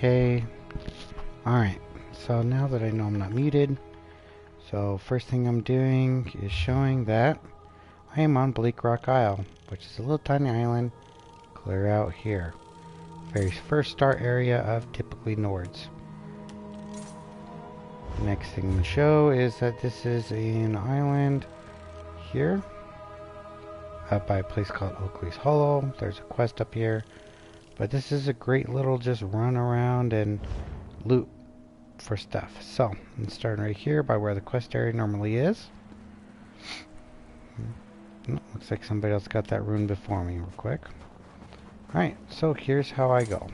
Okay. Alright. So now that I know I'm not muted, so first thing I'm doing is showing that I am on Bleak Rock Isle, which is a little tiny island clear out here. Very first start area of typically Nords. Next thing I'm going to show is that this is an island here up by a place called Oakley's Hollow. There's a quest up here, but this is a great little just run around and loot for stuff. So I'm starting right here by where the quest area normally is. Looks like somebody else got that rune before me real quick. Alright, so here's how I go.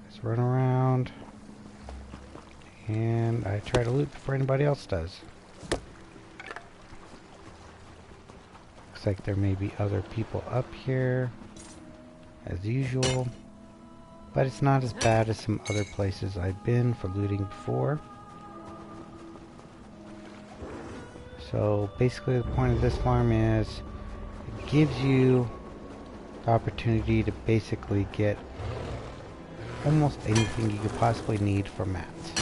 Just run around and I try to loot before anybody else does. Looks like there may be other people up here as usual, but it's not as bad as some other places I've been for looting before. So basically the point of this farm is it gives you the opportunity to basically get almost anything you could possibly need for mats.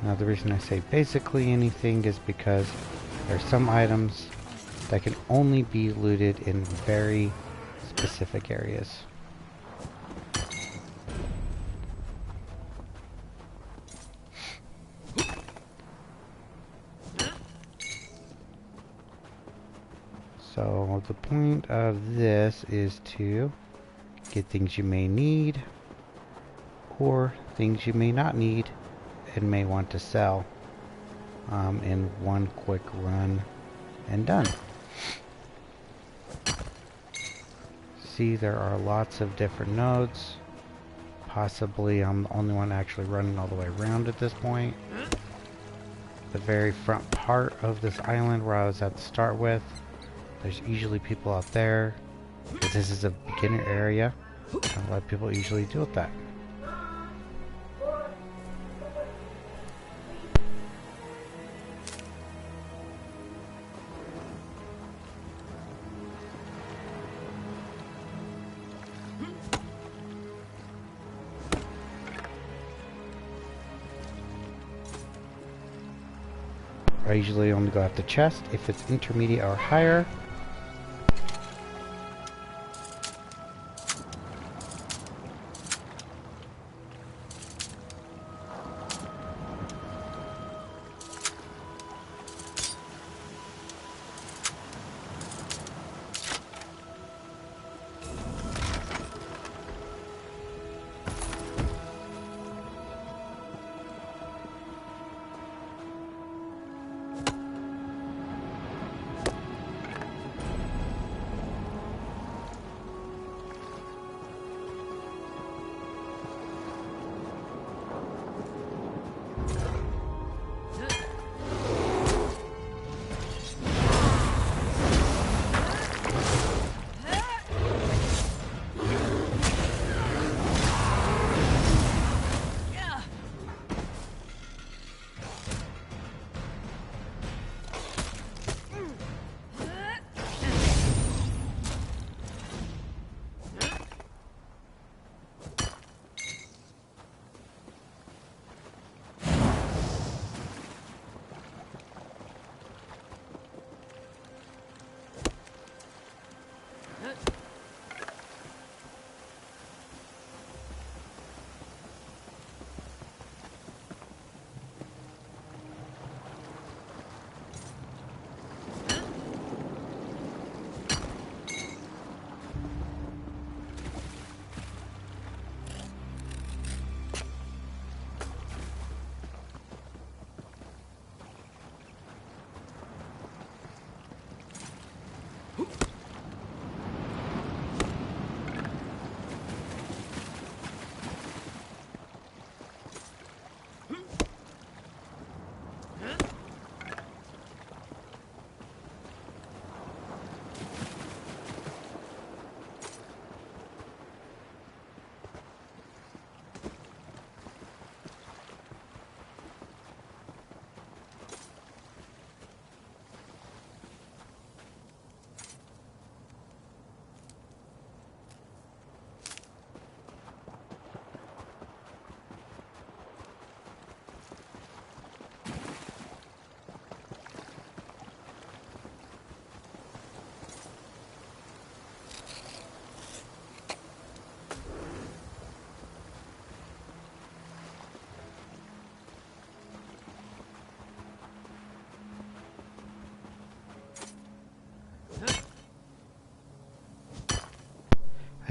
Now the reason I say basically anything is because there are some items that can only be looted in very specific areas. So the point of this is to get things you may need or things you may not need and may want to sell in one quick run and done. See, there are lots of different nodes. Possibly I'm the only one actually running all the way around at this point. The very front part of this island where I was at to start with, there's usually people out there, because this is a beginner area. A lot of people usually deal with that. I usually only go after chest if it's intermediate or higher.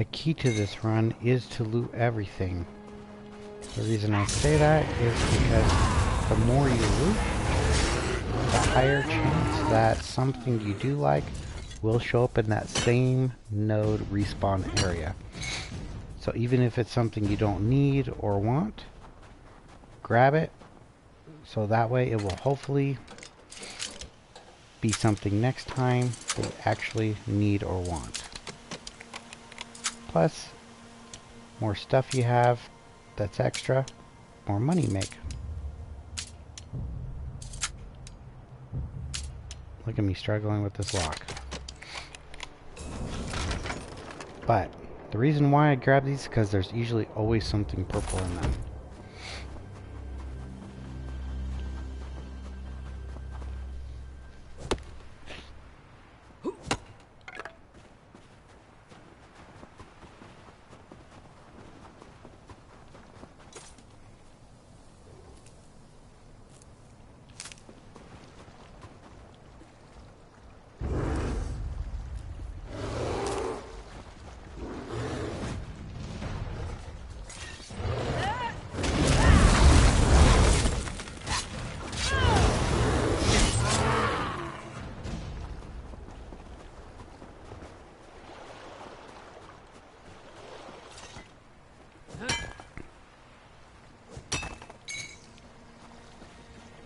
a key to this run is to loot everything. The reason I say that is because the more you loot, the higher chance that something you do like will show up in that same node respawn area. So even if it's something you don't need or want, grab it, so that way it will hopefully be something next time that you actually need or want. Plus, more stuff you have that's extra, more money you make. Look at me struggling with this lock. But the reason why I grab these is because there's usually always something purple in them.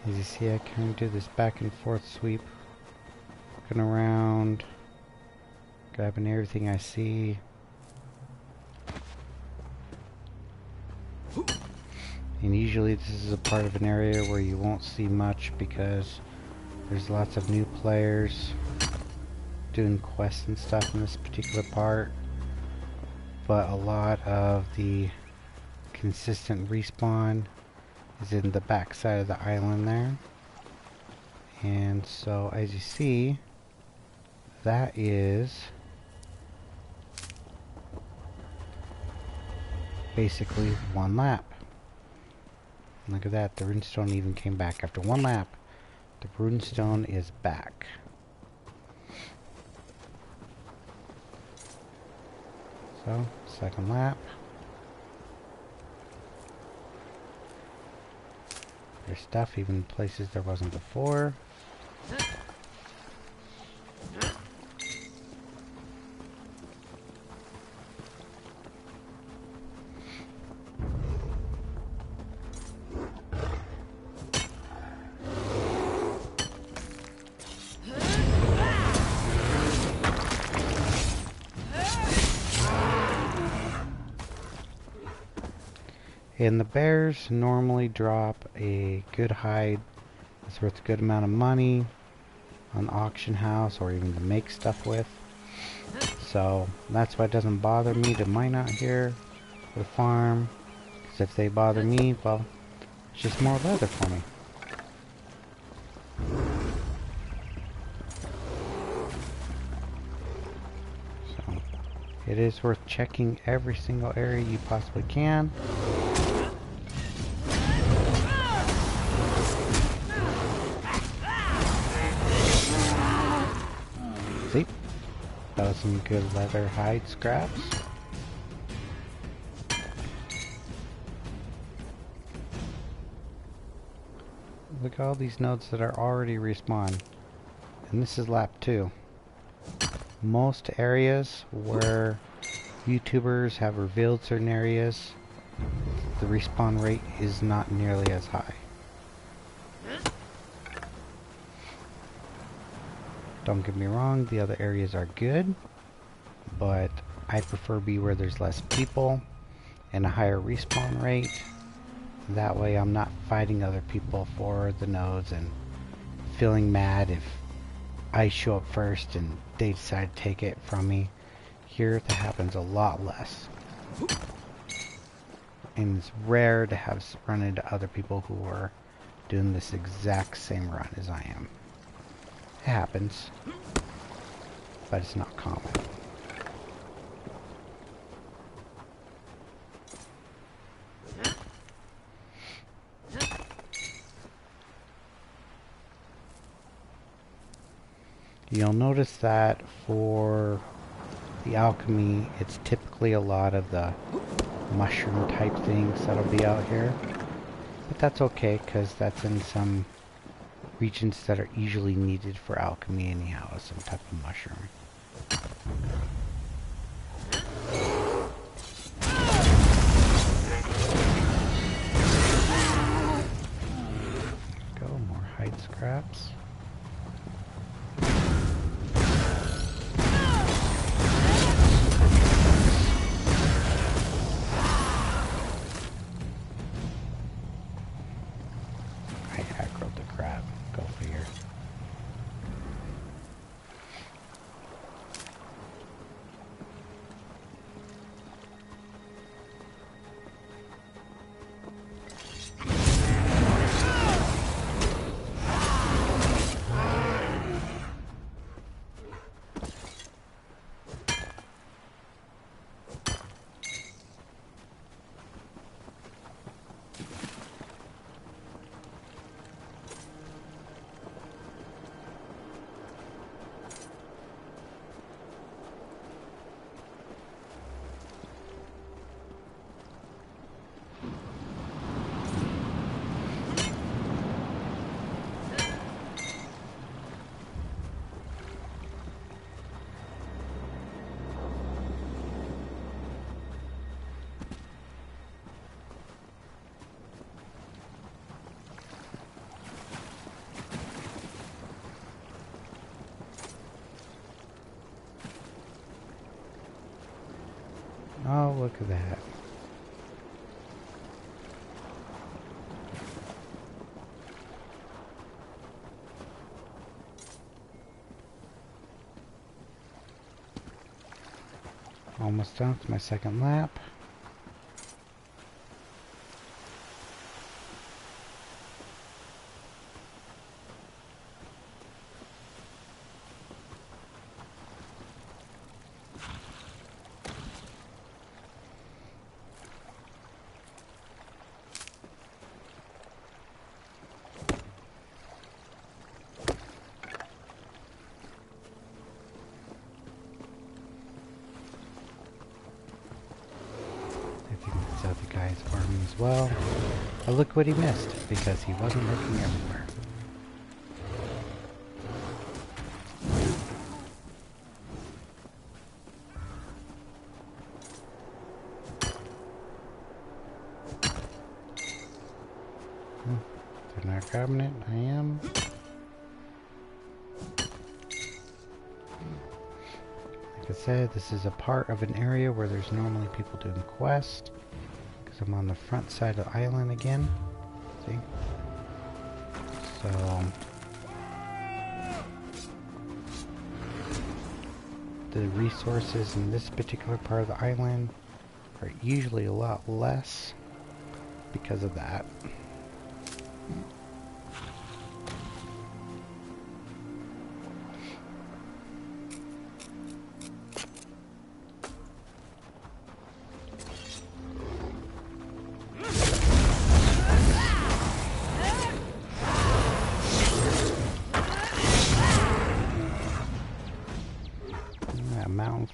As you see, I kind of do this back and forth sweep, looking around, grabbing everything I see. And usually this is a part of an area where you won't see much because there's lots of new players doing quests and stuff in this particular part. But a lot of the consistent respawn is in the back side of the island there. And so as you see, that is basically one lap. Look at that, the runestone even came back after one lap. The runestone is back. So, second lap. There's stuff even places there wasn't before. And the bears normally drop a good hide that's worth a good amount of money on the auction house or even to make stuff with. So that's why it doesn't bother me to mine out here for the farm. Because if they bother me, well, it's just more leather for me. So it is worth checking every single area you possibly can. See? That was some good leather hide scraps. Look at all these nodes that are already respawned. And this is lap 2. Most areas where YouTubers have revealed certain areas, the respawn rate is not nearly as high. Don't get me wrong, the other areas are good, but I prefer be where there's less people and a higher respawn rate. That way I'm not fighting other people for the nodes and feeling mad if I show up first and they decide to take it from me. Here that happens a lot less. And it's rare to have run into other people who are doing this exact same run as I am. It happens, but it's not common. You'll notice that for the alchemy, it's typically a lot of the mushroom type things that'll be out here. But that's okay, because that's in some regions that are usually needed for alchemy anyhow, some type of mushroom. Go, more hide scraps. Oh, look at that. Almost done with my second lap. The guy's army as well. But look what he missed, because he wasn't looking everywhere. They're not grabbing it. I am. Like I said, this is a part of an area where there's normally people doing quests. I'm on the front side of the island again. See? So the resources in this particular part of the island are usually a lot less because of that.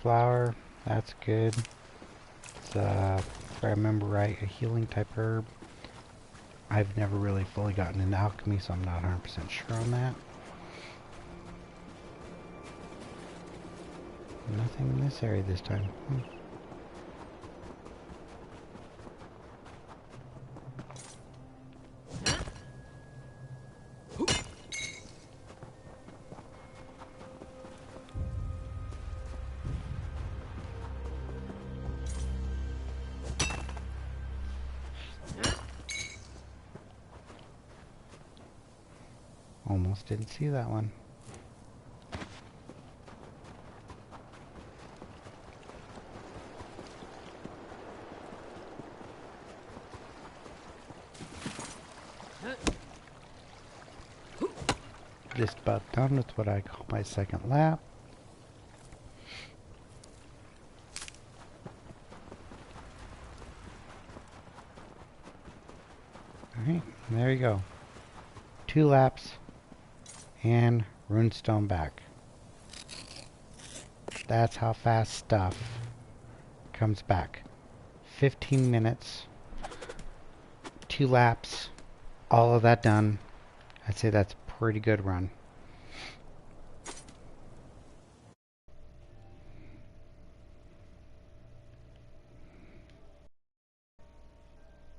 Flower, that's good. It's, if I remember right, a healing type herb. I've never really fully gotten into alchemy, so I'm not 100% sure on that. Nothing in this area this time. Almost didn't see that one. Just about done with what I call my second lap. Alright, there you go. 2 laps and runestone back. That's how fast stuff comes back. 15 minutes, 2 laps, all of that done. I'd say that's a pretty good run.